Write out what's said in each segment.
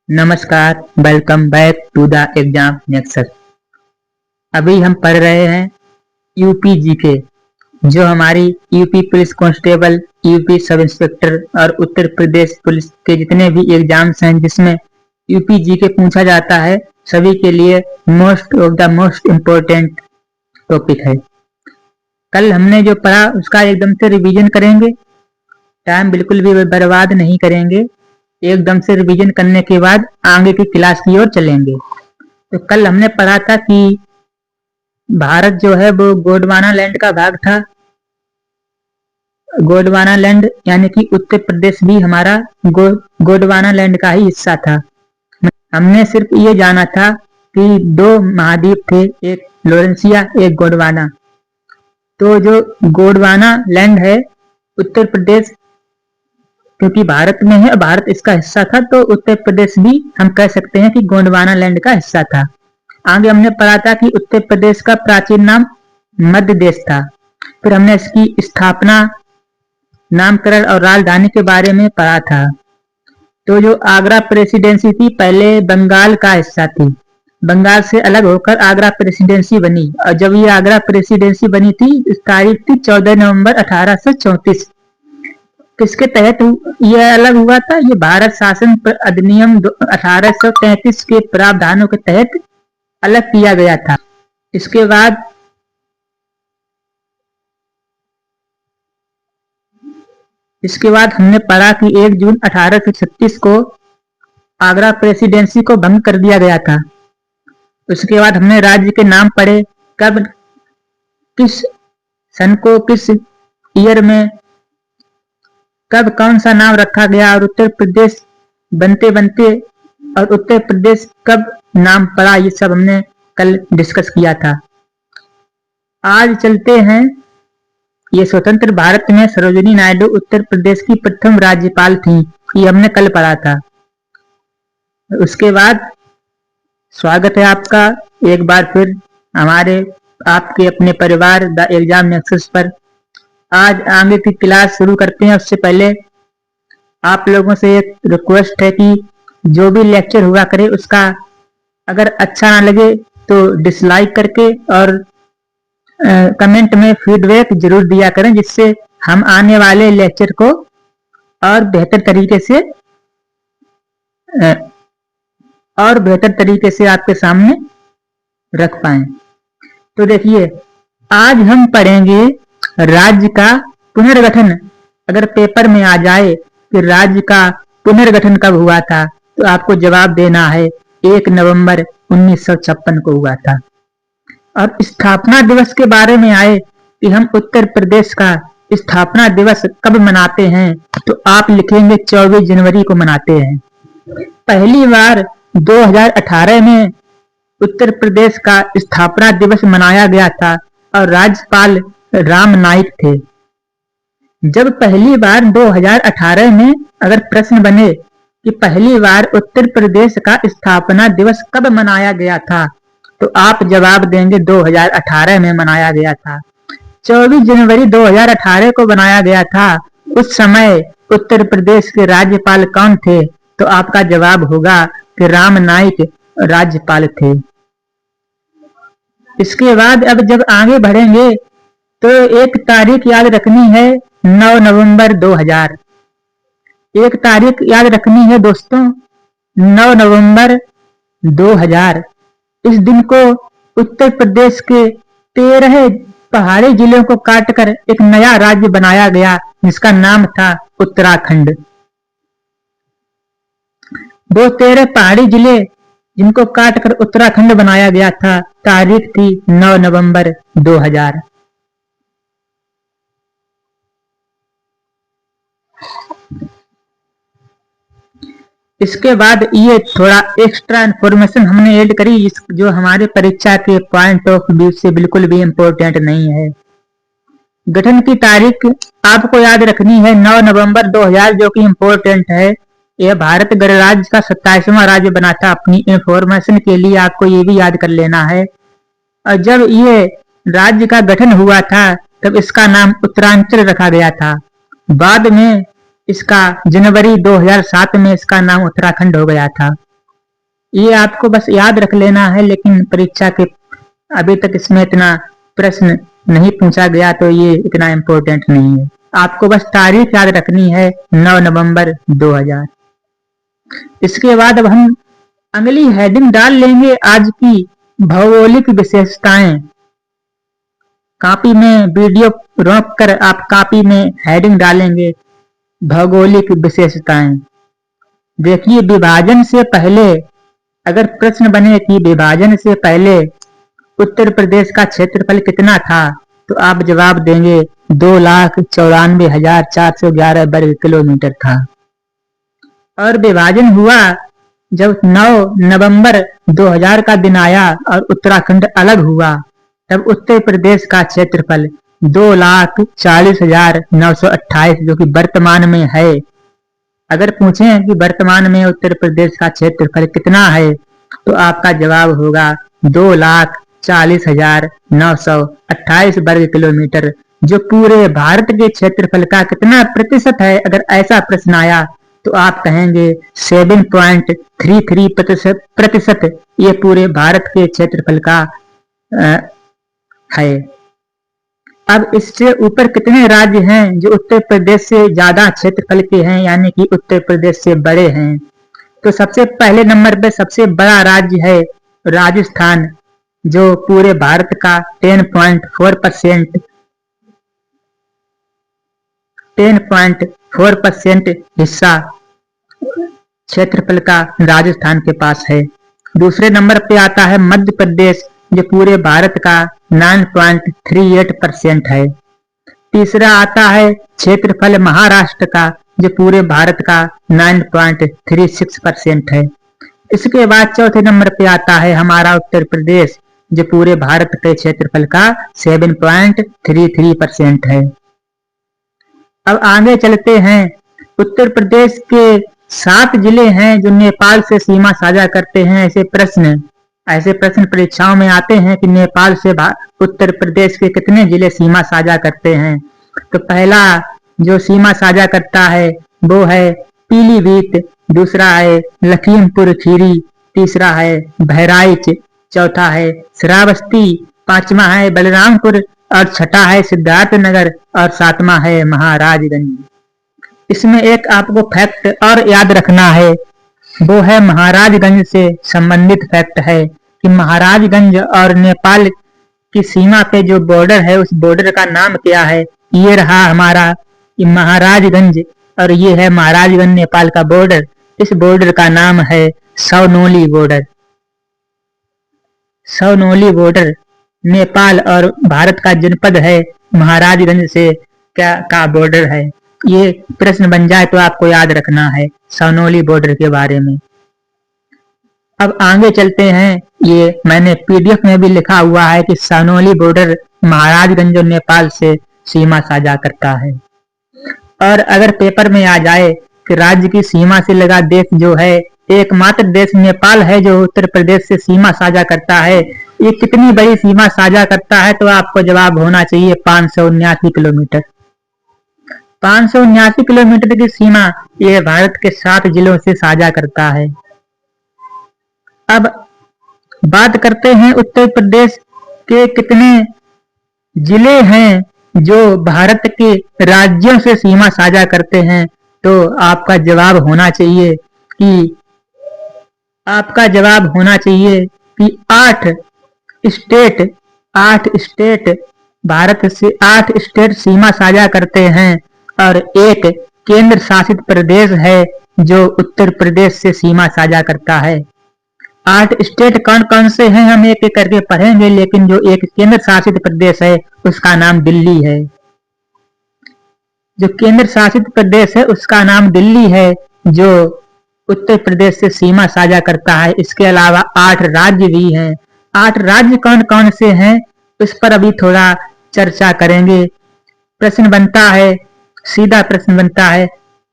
नमस्कार, welcome back to the exam nexus. अभी हम पढ़ रहे हैं यूपी जीके, जो हमारी UP police constable, UP sub inspector और उत्तर प्रदेश पुलिस के जितने भी एग्जाम्स हैं जिसमें यूपी जीके पूछा जाता है, सभी के लिए most of the most important topic है। कल हमने जो पढ़ा उसका एकदम से रिवीजन करेंगे, टाइम बिल्कुल भी बर्बाद नहीं करेंगे। एकदम से रिवीजन करने के बाद आगे की क्लास की ओर चलेंगे। तो कल हमने पढ़ा था कि भारत जो है वो गोंडवाना लैंड का भाग था। गोंडवाना लैंड यानी कि उत्तर प्रदेश भी हमारा गोंडवाना लैंड का ही हिस्सा था। हमने सिर्फ ये जाना था कि दो महाद्वीप थे, एक लोरेंसिया, एक गोंडवाना। तो जो गोंडवाना लैंड है उत्तर प्रदेश, क्योंकि भारत में है, भारत इसका हिस्सा था, तो उत्तर प्रदेश भी हम कह सकते हैं कि गोंडवाना लैंड का हिस्सा था। आगे हमने पढ़ा था कि उत्तर प्रदेश का प्राचीन नाम मध्य देश था। फिर हमने इसकी स्थापना, नामकरण और राजधानी के बारे में पढ़ा था। तो जो आगरा प्रेसिडेंसी थी पहले बंगाल का हिस्सा थी, बंगाल से अलग होकर आगरा प्रेसिडेंसी बनी। और जब ये आगरा प्रेसिडेंसी बनी थी, इस तारीख थी 14 नवंबर 1834। किसके तहत यह अलग हुआ था? ये भारत शासन अधिनियम 1833 के प्रावधानों के तहत अलग किया गया था। इसके बाद हमने पढ़ा कि 1 जून 1836 को आगरा प्रेसिडेंसी को भंग कर दिया गया था। उसके बाद हमने राज्य के नाम पढ़े, कब, किस सन को, किस ईयर में, कब कौन सा नाम रखा गया, और उत्तर प्रदेश बनते बनते और उत्तर प्रदेश कब नाम पड़ा, ये सब हमने कल डिस्कस किया था। आज चलते हैं, ये स्वतंत्र भारत में सरोजिनी नायडू उत्तर प्रदेश की प्रथम राज्यपाल थी, ये हमने कल पढ़ा था। उसके बाद स्वागत है आपका एक बार फिर हमारे, आपके अपने परिवार द एग्जाम नेक्सस पर। आज आगे की क्लास शुरू करते हैं, उससे पहले आप लोगों से एक रिक्वेस्ट है कि जो भी लेक्चर हुआ करे उसका अगर अच्छा ना लगे तो डिसलाइक करके और कमेंट में फीडबैक जरूर दिया करें, जिससे हम आने वाले लेक्चर को और बेहतर तरीके से आपके सामने रख पाए। तो देखिए, आज हम पढ़ेंगे राज्य का पुनर्गठन। अगर पेपर में आ जाए कि राज्य का पुनर्गठन कब हुआ था, तो आपको जवाब देना है 1 नवंबर 1956 को हुआ था। और स्थापना दिवस के बारे में आए कि हम उत्तर प्रदेश का स्थापना दिवस कब मनाते हैं, तो आप लिखेंगे 24 जनवरी को मनाते हैं। पहली बार 2018 में उत्तर प्रदेश का स्थापना दिवस मनाया गया था और राज्यपाल राम नाईक थे। जब पहली बार 2018 में अगर प्रश्न बने कि पहली बार उत्तर प्रदेश का स्थापना दिवस कब मनाया गया था, तो आप जवाब देंगे 2018 में मनाया गया था। 24 जनवरी 2018 को बनाया गया था। उस समय उत्तर प्रदेश के राज्यपाल कौन थे? तो आपका जवाब होगा कि राम नाईक राज्यपाल थे। इसके बाद अब जब आगे बढ़ेंगे तो एक तारीख याद रखनी है, 9 नवंबर 2000। एक तारीख याद रखनी है दोस्तों, 9 नवंबर 2000। इस दिन को उत्तर प्रदेश के 13 पहाड़ी जिलों को काटकर एक नया राज्य बनाया गया, जिसका नाम था उत्तराखंड। वो 13 पहाड़ी जिले जिनको काटकर उत्तराखंड बनाया गया था, तारीख थी 9 नवंबर 2000। इसके बाद ये थोड़ा एक्स्ट्रा इन्फॉर्मेशन हमने ऐड करी, जो हमारे परीक्षा के पॉइंट ऑफ व्यू से बिल्कुल भी इम्पोर्टेंट नहीं है। गठन की तारीख आपको याद रखनी है 9 नवंबर 2000, जो कि इम्पोर्टेंट है। यह भारत गणराज्य का 27वां राज्य बना था। अपनी इंफॉर्मेशन के लिए आपको ये भी याद कर लेना है। और जब ये राज्य का गठन हुआ था तब इसका नाम उत्तरांचल रखा गया था। बाद में इसका जनवरी 2007 में इसका नाम उत्तराखंड हो गया था। ये आपको बस याद रख लेना है, लेकिन परीक्षा के अभी तक इसमें इतना प्रश्न नहीं पूछा गया तो ये इतना इम्पोर्टेंट नहीं है। आपको बस तारीख याद रखनी है 9 नवंबर 2000। इसके बाद अब हम अगली हेडिंग डाल लेंगे आज की भौगोलिक विशेषताएं। कॉपी में वीडियो रोक कर आप कॉपी में हेडिंग डालेंगे भौगोलिक विशेषताएं। देखिए, विभाजन से पहले अगर प्रश्न बने कि विभाजन से पहले उत्तर प्रदेश का क्षेत्रफल कितना था, तो आप जवाब देंगे 2,94,411 वर्ग किलोमीटर था। और विभाजन हुआ जब 9 नवंबर 2000 का दिन आया और उत्तराखंड अलग हुआ, तब उत्तर प्रदेश का क्षेत्रफल 2,40,928 जो कि वर्तमान में है। अगर पूछें कि वर्तमान में उत्तर प्रदेश का क्षेत्रफल कितना है, तो आपका जवाब होगा 2,40,928 वर्ग किलोमीटर, जो पूरे भारत के क्षेत्रफल का कितना प्रतिशत है। अगर ऐसा प्रश्न आया तो आप कहेंगे 7.33 प्रतिशत ये पूरे भारत के क्षेत्रफल का है। अब इससे ऊपर कितने राज्य हैं जो उत्तर प्रदेश से ज्यादा क्षेत्रफल के हैं, यानी कि उत्तर प्रदेश से बड़े हैं। तो सबसे पहले नंबर पे सबसे बड़ा राज्य है राजस्थान, जो पूरे भारत का 10.4% हिस्सा क्षेत्रफल का राजस्थान के पास है। दूसरे नंबर पे आता है मध्य प्रदेश, जो पूरे भारत का 9.38% है। तीसरा आता है क्षेत्रफल महाराष्ट्र का, जो पूरे भारत का 9.36% है। इसके बाद चौथे नंबर पे आता है हमारा उत्तर प्रदेश, जो पूरे भारत के क्षेत्रफल का 7.33% है। अब आगे चलते हैं। उत्तर प्रदेश के 7 जिले हैं जो नेपाल से सीमा साझा करते हैं। ऐसे प्रश्न परीक्षाओं में आते हैं कि नेपाल से उत्तर प्रदेश के कितने जिले सीमा साझा करते हैं। तो पहला जो सीमा साझा करता है वो है पीलीभीत, दूसरा है लखीमपुर खीरी, तीसरा है बहराइच, चौथा है श्रावस्ती, पांचवा है बलरामपुर और छठा है सिद्धार्थनगर और सातवां है महाराजगंज। इसमें एक आपको फैक्ट और याद रखना है, वो है महाराजगंज से संबंधित फैक्ट है कि महाराजगंज और नेपाल की सीमा पे जो बॉर्डर है उस बॉर्डर का नाम क्या है। ये रहा हमारा महाराजगंज और ये है महाराजगंज नेपाल का बॉर्डर। इस बॉर्डर का नाम है सौनोली बॉर्डर। सौनोली बॉर्डर नेपाल और भारत का जनपद है महाराजगंज से का बॉर्डर है। ये प्रश्न बन जाए तो आपको याद रखना है सौनोली बॉर्डर के बारे में। अब आगे चलते हैं। ये मैंने पीडीएफ में भी लिखा हुआ है कि सौनोली बॉर्डर महाराजगंज और नेपाल से सीमा साझा करता है। और अगर पेपर में आ जाए कि राज्य की सीमा से लगा देश जो है एकमात्र देश नेपाल है जो उत्तर प्रदेश से सीमा साझा करता है, ये कितनी बड़ी सीमा साझा करता है, तो आपको जवाब होना चाहिए 579 किलोमीटर। 579 किलोमीटर की सीमा ये भारत के 7 जिलों से साझा करता है। अब बात करते हैं उत्तर प्रदेश के कितने जिले हैं जो भारत के राज्यों से सीमा साझा करते हैं। तो आपका जवाब होना चाहिए कि 8 स्टेट भारत से 8 स्टेट सीमा साझा करते हैं और एक केंद्र शासित प्रदेश है जो उत्तर प्रदेश से सीमा साझा करता है। 8 स्टेट कौन कौन से हैं हम एक एक करके पढ़ेंगे, लेकिन जो एक केंद्र शासित प्रदेश है उसका नाम दिल्ली है। जो केंद्र शासित प्रदेश है उसका नाम दिल्ली है, जो उत्तर प्रदेश से सीमा साझा करता है। इसके अलावा 8 राज्य भी हैं। 8 राज्य कौन कौन से हैं उस पर अभी थोड़ा चर्चा करेंगे। सीधा प्रश्न बनता है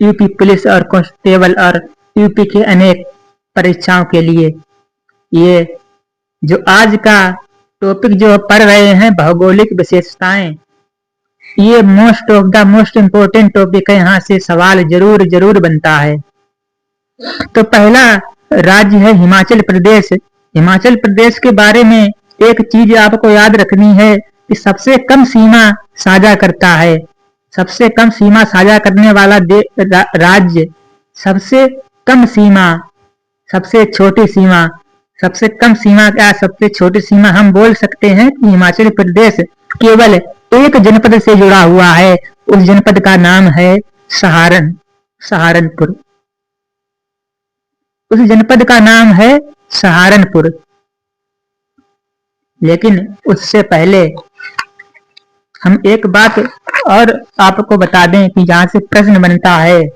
यूपी पुलिस और कांस्टेबल और यूपी के अनेक परीक्षाओं के लिए। ये जो आज का टॉपिक जो पढ़ रहे हैं भौगोलिक विशेषताएं, ये मोस्ट इम्पोर्टेंट टॉपिक है। यहाँ से सवाल जरूर बनता है। तो पहला राज्य है हिमाचल प्रदेश। हिमाचल प्रदेश के बारे में एक चीज आपको याद रखनी है कि सबसे कम सीमा साझा करता है। सबसे कम सीमा साझा करने वाला राज्य, सबसे कम सीमा, सबसे छोटी सीमा, सबसे कम सीमा क्या सबसे छोटी सीमा हम बोल सकते हैं कि हिमाचल प्रदेश केवल एक जनपद से जुड़ा हुआ है। उस जनपद का नाम है सहारनपुर। उस जनपद का नाम है सहारनपुर। लेकिन उससे पहले हम एक बात और आपको बता दें कि जहां से प्रश्न बनता है,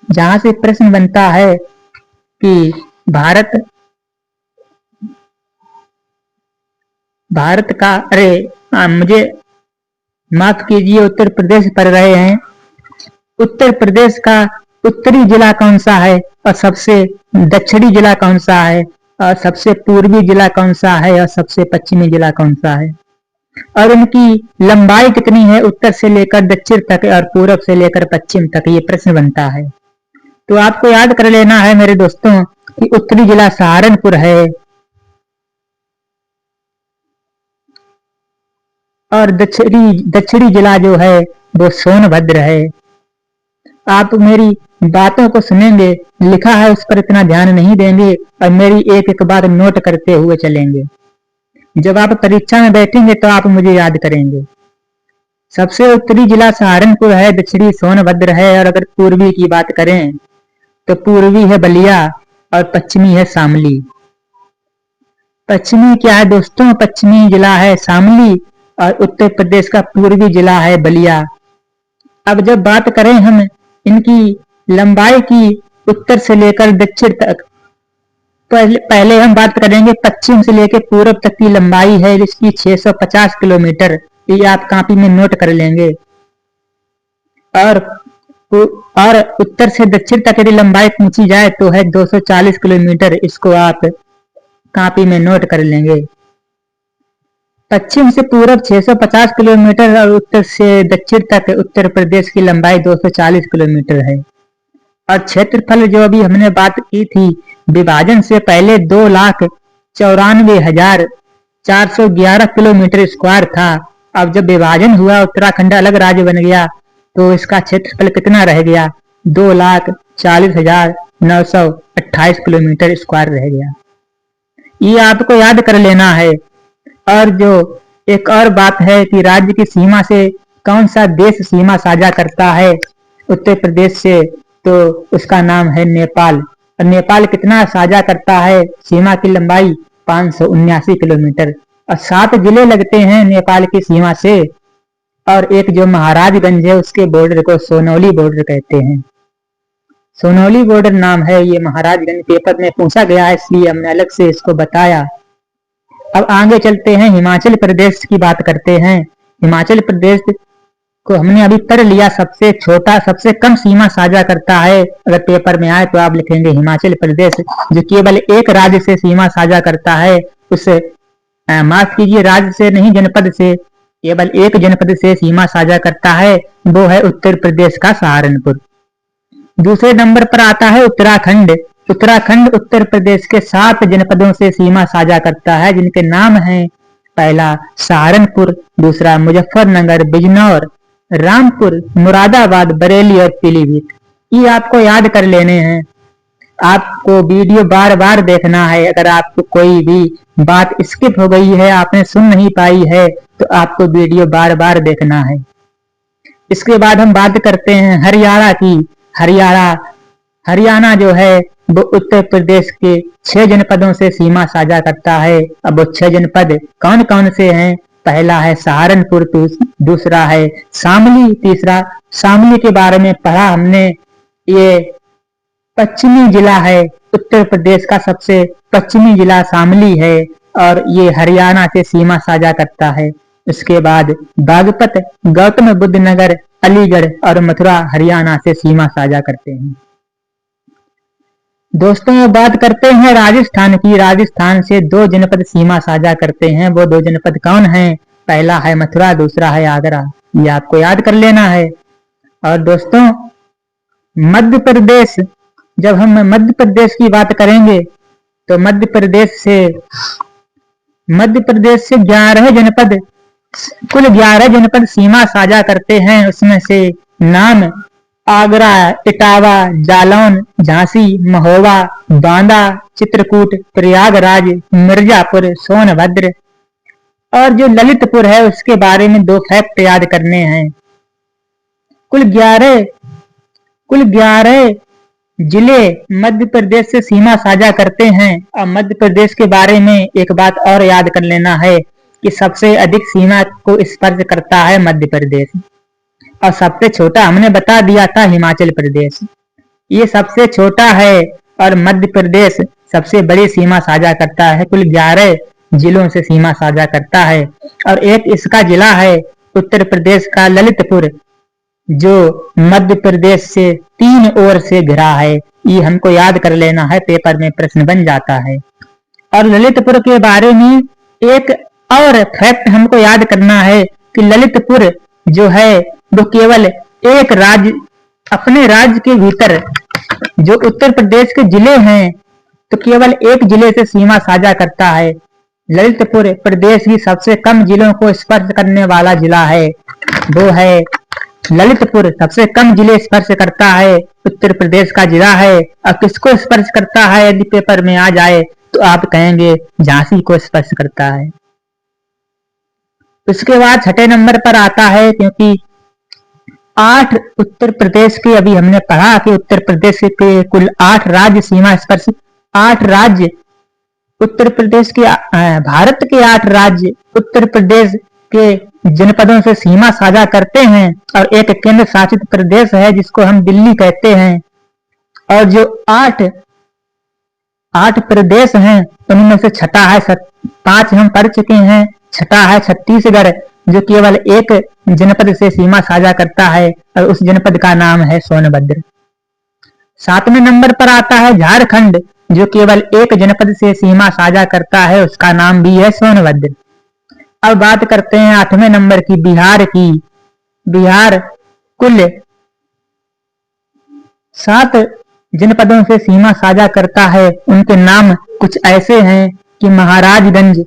जहां से प्रश्न बनता है कि भारत का, मुझे माफ कीजिए, उत्तर प्रदेश पढ़ रहे हैं। उत्तर प्रदेश का उत्तरी जिला कौन सा है और सबसे दक्षिणी जिला कौन सा है और सबसे पूर्वी जिला कौन सा है और सबसे पश्चिमी जिला कौन सा है, और उनकी लंबाई कितनी है उत्तर से लेकर दक्षिण तक और पूर्व से लेकर पश्चिम तक, ये प्रश्न बनता है। तो आपको याद कर लेना है मेरे दोस्तों कि उत्तरी जिला सहारनपुर है और दक्षिणी जिला जो है वो सोनभद्र है। आप मेरी बातों को सुनेंगे, लिखा है उस पर इतना ध्यान नहीं देंगे और मेरी एक एक बात नोट करते हुए चलेंगे। जब आप परीक्षा में बैठेंगे तो आप मुझे याद करेंगे। सबसे उत्तरी जिला सहारनपुर है, दक्षिणी सोनभद्र है, और अगर पूर्वी की बात करें तो पूर्वी है बलिया और पश्चिमी है शामली। पश्चिमी क्या है दोस्तों? पश्चिमी जिला है शामली और उत्तर प्रदेश का पूर्वी जिला है बलिया। अब जब बात करें हम इनकी लंबाई की उत्तर से लेकर दक्षिण तक, पहले हम बात करेंगे पश्चिम से लेकर पूर्व तक की लंबाई है इसकी 650 किलोमीटर। ये आप कॉपी में नोट कर लेंगे। और उत्तर से दक्षिण तक यदि लंबाई पूछी जाए तो है 240 किलोमीटर। इसको आप कॉपी में नोट कर लेंगे। पश्चिम से पूर्व 650 किलोमीटर और उत्तर से दक्षिण तक उत्तर प्रदेश की लंबाई 240 किलोमीटर है। और क्षेत्रफल जो अभी हमने बात की थी, विभाजन से पहले 2,94,411 किलोमीटर स्क्वायर था। अब जब विभाजन हुआ, उत्तराखंड अलग राज्य बन गया, तो इसका क्षेत्रफल कितना रह गया? 2,40,928 किलोमीटर स्क्वायर रह गया। ये आपको याद कर लेना है। और जो एक और बात है कि राज्य की सीमा से कौन सा देश सीमा साझा करता है उत्तर प्रदेश से, तो उसका नाम है नेपाल। और नेपाल कितना साझा करता है? सीमा की लंबाई 579 किलोमीटर और 7 जिले लगते हैं नेपाल की सीमा से। और एक जो महाराजगंज है उसके बॉर्डर को सोनौली बॉर्डर कहते हैं। सोनौली बॉर्डर नाम है ये महाराजगंज। पेपर में पूछा गया है इसलिए हमने अलग से इसको बताया। अब आगे चलते हैं, हिमाचल प्रदेश की बात करते हैं। हिमाचल प्रदेश को हमने अभी पढ़ लिया, सबसे छोटा सबसे कम सीमा साझा करता है। अगर पेपर में आए तो आप लिखेंगे हिमाचल प्रदेश, जो केवल एक राज्य से सीमा साझा करता है। उससे माफ कीजिए, राज्य से नहीं, जनपद से, केवल एक जनपद से सीमा साझा करता है, वो है उत्तर प्रदेश का सहारनपुर। दूसरे नंबर पर आता है उत्तराखंड। उत्तराखंड उत्तर प्रदेश के 7 जनपदों से सीमा साझा करता है, जिनके नाम हैं, पहला सहारनपुर, दूसरा मुजफ्फरनगर, बिजनौर, रामपुर, मुरादाबाद, बरेली और पीलीभीत। ये आपको याद कर लेने हैं। आपको वीडियो बार बार देखना है। अगर आपको कोई भी बात स्किप हो गई है, आपने सुन नहीं पाई है, तो आपको वीडियो बार बार देखना है। इसके बाद हम बात करते हैं हरियाणा की। हरियाणा जो है वो उत्तर प्रदेश के 6 जनपदों से सीमा साझा करता है। अब वो 6 जनपद कौन कौन से हैं? पहला है सहारनपुर, दूसरा है शामली, तीसरा, शामली के बारे में पढ़ा हमने, ये पश्चिमी जिला है। उत्तर प्रदेश का सबसे पश्चिमी जिला शामली है और ये हरियाणा से सीमा साझा करता है। इसके बाद बागपत, गौतम बुद्ध नगर, अलीगढ़ और मथुरा हरियाणा से सीमा साझा करते हैं। दोस्तों बात करते हैं राजस्थान की। राजस्थान से 2 जनपद सीमा साझा करते हैं। वो 2 जनपद कौन हैं? पहला है मथुरा, दूसरा है आगरा। ये आपको याद कर लेना है। और दोस्तों मध्य प्रदेश, जब हम मध्य प्रदेश की बात करेंगे तो मध्य प्रदेश से 11 जनपद, कुल 11 जनपद सीमा साझा करते हैं। उसमें से नाम आगरा, इटावा, जालौन, झांसी, महोबा, बांदा, चित्रकूट, प्रयागराज, मिर्जापुर, सोनभद्र और जो ललितपुर है उसके बारे में 2 फैक्ट याद करने हैं। कुल 11 जिले मध्य प्रदेश से सीमा साझा करते हैं। और मध्य प्रदेश के बारे में एक बात और याद कर लेना है कि सबसे अधिक सीमा को स्पर्श करता है मध्य प्रदेश, और सबसे छोटा हमने बता दिया था हिमाचल प्रदेश। ये सबसे छोटा है और मध्य प्रदेश सबसे बड़ी सीमा साझा करता है, कुल 11 जिलों से सीमा साझा करता है। और एक इसका जिला है उत्तर प्रदेश का ललितपुर, जो मध्य प्रदेश से 3 ओर से घिरा है। ये हमको याद कर लेना है, पेपर में प्रश्न बन जाता है। और ललितपुर के बारे में एक और फैक्ट हमको याद करना है कि ललितपुर जो है वो केवल एक राज्य, अपने राज्य के भीतर जो उत्तर प्रदेश के जिले हैं तो केवल एक जिले से सीमा साझा करता है। ललितपुर प्रदेश की सबसे कम जिलों को स्पर्श करने वाला जिला है, वो है ललितपुर। सबसे कम जिले स्पर्श करता है उत्तर प्रदेश का जिला है। और किसको स्पर्श करता है यदि पेपर में आ जाए तो आप कहेंगे झांसी को स्पर्श करता है। उसके बाद 6ठे नंबर पर आता है, क्योंकि 8 उत्तर प्रदेश के, अभी हमने पढ़ा कि उत्तर प्रदेश के कुल 8 राज्य सीमा स्पर्श, 8 राज्य उत्तर प्रदेश के, भारत के 8 राज्य उत्तर प्रदेश के जनपदों से सीमा साझा करते हैं। और एक केंद्र शासित प्रदेश है जिसको हम दिल्ली कहते हैं। और जो 8 प्रदेश हैं उनमें से छठा है, 5 हम पढ़ चुके हैं, छठा है छत्तीसगढ़, जो केवल एक जनपद से सीमा साझा करता है और उस जनपद का नाम है सोनभद्र। 7वें नंबर पर आता है झारखंड, जो केवल एक जनपद से सीमा साझा करता है, उसका नाम भी है सोनभद्र। अब बात करते हैं 8वें नंबर की, बिहार की। बिहार कुल 7 जनपदों से सीमा साझा करता है। उनके नाम कुछ ऐसे हैं कि महाराजगंज,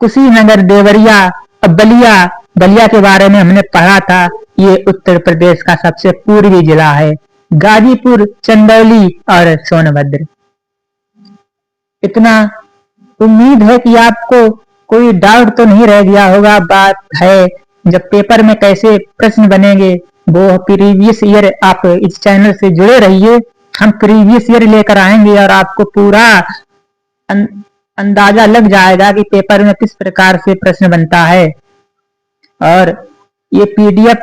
कुशीनगर, देवरिया, बलिया। बलिया के बारे में हमने पढ़ा था, ये उत्तर प्रदेश का सबसे पूर्वी जिला है। गाजीपुर, चंदौली और सोनभद्र। इतना उम्मीद है कि आपको कोई डाउट तो नहीं रह गया होगा। बात है जब पेपर में कैसे प्रश्न बनेंगे वो प्रीवियस ईयर, आप इस चैनल से जुड़े रहिए, हम प्रीवियस ईयर लेकर आएंगे और आपको पूरा अंदाजा लग जाएगा कि पेपर में किस प्रकार से प्रश्न बनता है। और ये पीडीएफ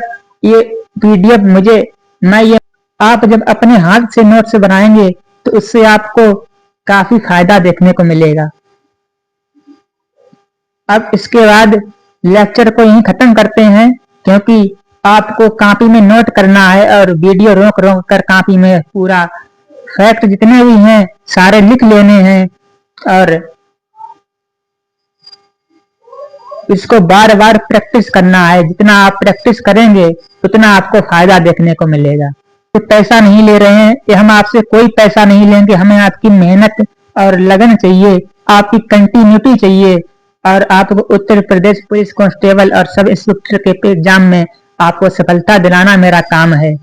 आप जब अपने हाथ से नोट्स बनाएंगे तो उससे आपको काफी फायदा देखने को मिलेगा। अब इसके बाद लेक्चर को यहीं खत्म करते हैं, क्योंकि आपको कॉपी में नोट करना है और वीडियो रोक कर कॉपी में पूरा फैक्ट जितने भी हैं सारे लिख लेने हैं। और इसको बार बार प्रैक्टिस करना है। जितना आप प्रैक्टिस करेंगे उतना आपको फायदा देखने को मिलेगा। तो पैसा नहीं ले रहे हैं, ये हम आपसे कोई पैसा नहीं लेंगे, हमें आपकी मेहनत और लगन चाहिए, आपकी कंटिन्यूटी चाहिए। और आपको उत्तर प्रदेश पुलिस कांस्टेबल और सब इंस्पेक्टर के एग्जाम में आपको सफलता दिलाना मेरा काम है।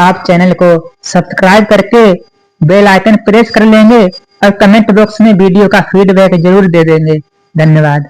आप चैनल को सब्सक्राइब करके बेल आइकन प्रेस कर लेंगे और कमेंट बॉक्स में वीडियो का फीडबैक जरूर दे देंगे। धन्यवाद।